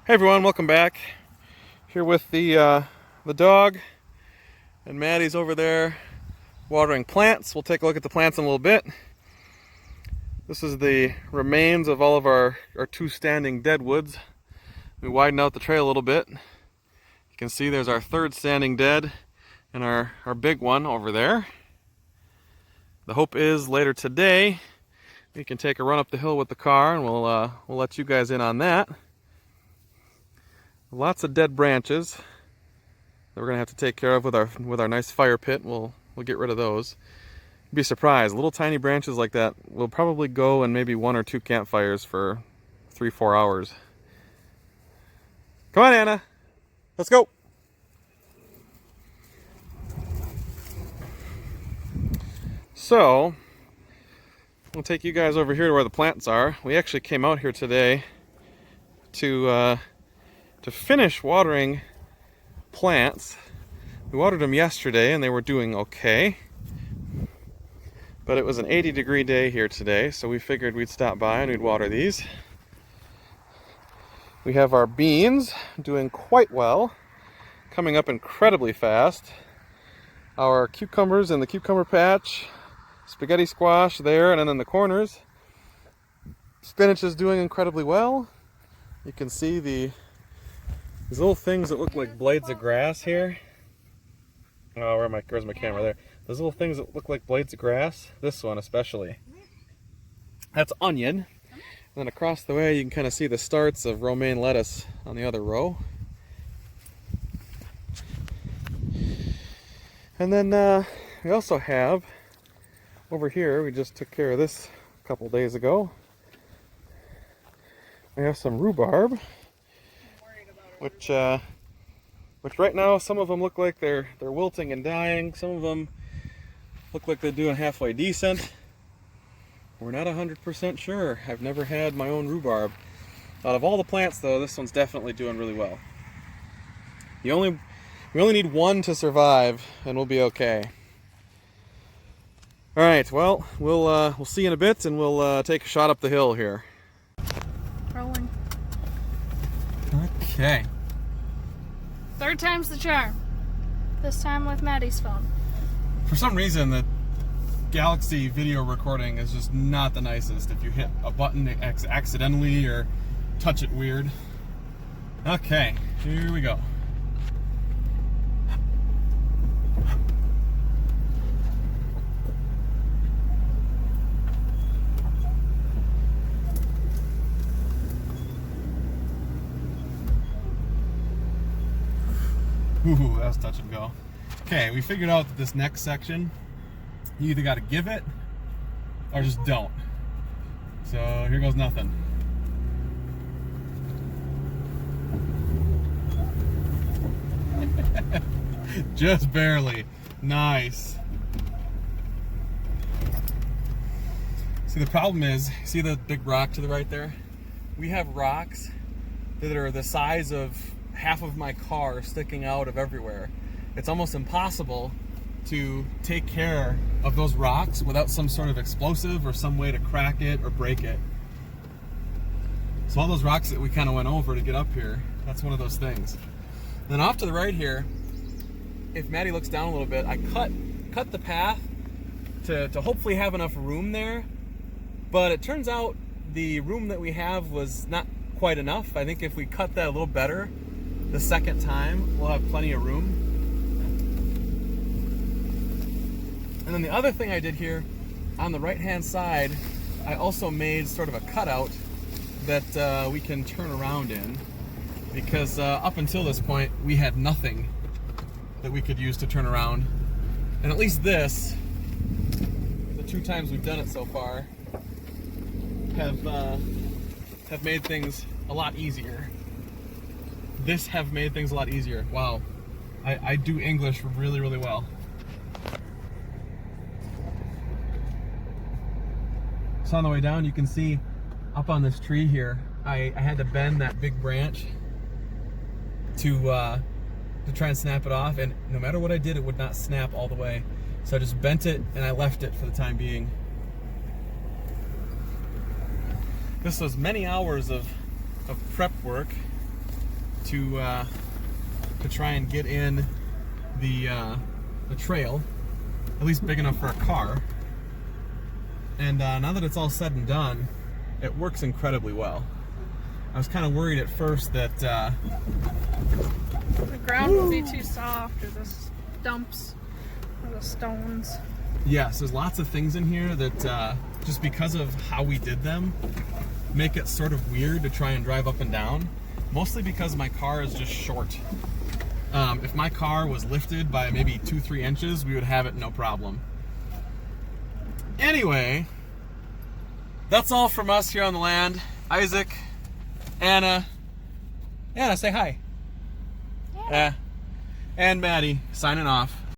Hey everyone, welcome back. Here with the dog, and Maddie's over there watering plants. We'll take a look at the plants in a little bit. This is the remains of all of our two standing deadwoods. We widened out the trail a little bit. You can see there's our third standing dead and our big one over there. The hope is later today we can take a run up the hill with the car, and we'll let you guys in on that. Lots of dead branches that we're gonna have to take care of with our nice fire pit. We'll get rid of those. You'd be surprised, little tiny branches like that will probably go in maybe 1 or 2 campfires for 3-4 hours. Come on, Anna, let's go. So we'll take you guys over here to where the plants are. We actually came out here today to finish watering plants. We watered them yesterday and they were doing okay, but it was an 80-degree day here today, so we figured we'd stop by and we'd water these. We have our beans doing quite well, coming up incredibly fast. Our cucumbers in the cucumber patch, spaghetti squash there, and then in the corners. Spinach is doing incredibly well. You can see these little things that look like blades of grass here. Oh, where's my camera? There. Those little things that look like blades of grass. This one especially. That's onion. And then across the way you can kind of see the starts of romaine lettuce on the other row. And then we also have over here, we just took care of this a couple days ago. We have some rhubarb. Which right now, some of them look like they're wilting and dying. Some of them look like they're doing halfway decent. We're not 100% sure. I've never had my own rhubarb. Out of all the plants, though, this one's definitely doing really well. We only need one to survive, and we'll be okay. All right. Well, we'll see you in a bit, and we'll take a shot up the hill here. Rolling. Okay. Third time's the charm. This time with Maddie's phone. For some reason, the Galaxy video recording is just not the nicest. If you hit a button accidentally or touch it weird. Okay, here we go. Ooh, that was touch and go. Okay, we figured out that this next section, you either got to give it or just don't. So here goes nothing. Just barely. Nice. See, the problem is, see the big rock to the right there? We have rocks that are the size of half of my car sticking out of everywhere. It's almost impossible to take care of those rocks without some sort of explosive or some way to crack it or break it. So all those rocks that we kind of went over to get up here, that's one of those things. Then off to the right here, if Maddie looks down a little bit, I cut the path to hopefully have enough room there, but it turns out the room that we have was not quite enough. I think if we cut that a little better the second time, we'll have plenty of room. And then the other thing I did here, on the right-hand side, I also made sort of a cutout that we can turn around in, because up until this point, we had nothing that we could use to turn around. And at least this, the 2 times we've done it so far, have made things a lot easier. This have made things a lot easier. Wow. I do English really, really well. So on the way down, you can see up on this tree here, I had to bend that big branch to try and snap it off, and no matter what I did, it would not snap all the way. So I just bent it and I left it for the time being. This was many hours of prep work to try and get in the trail, at least big enough for a car. And now that it's all said and done, it works incredibly well. I was kind of worried at first that the ground would be too soft, or the stumps, or the stones. yes, there's lots of things in here that just because of how we did them make it sort of weird to try and drive up and down, mostly because my car is just short. If my car was lifted by maybe 2-3 inches, we would have it no problem. Anyway, that's all from us here on the land. Isaac, Anna, say hi. Yeah. And Maddie signing off.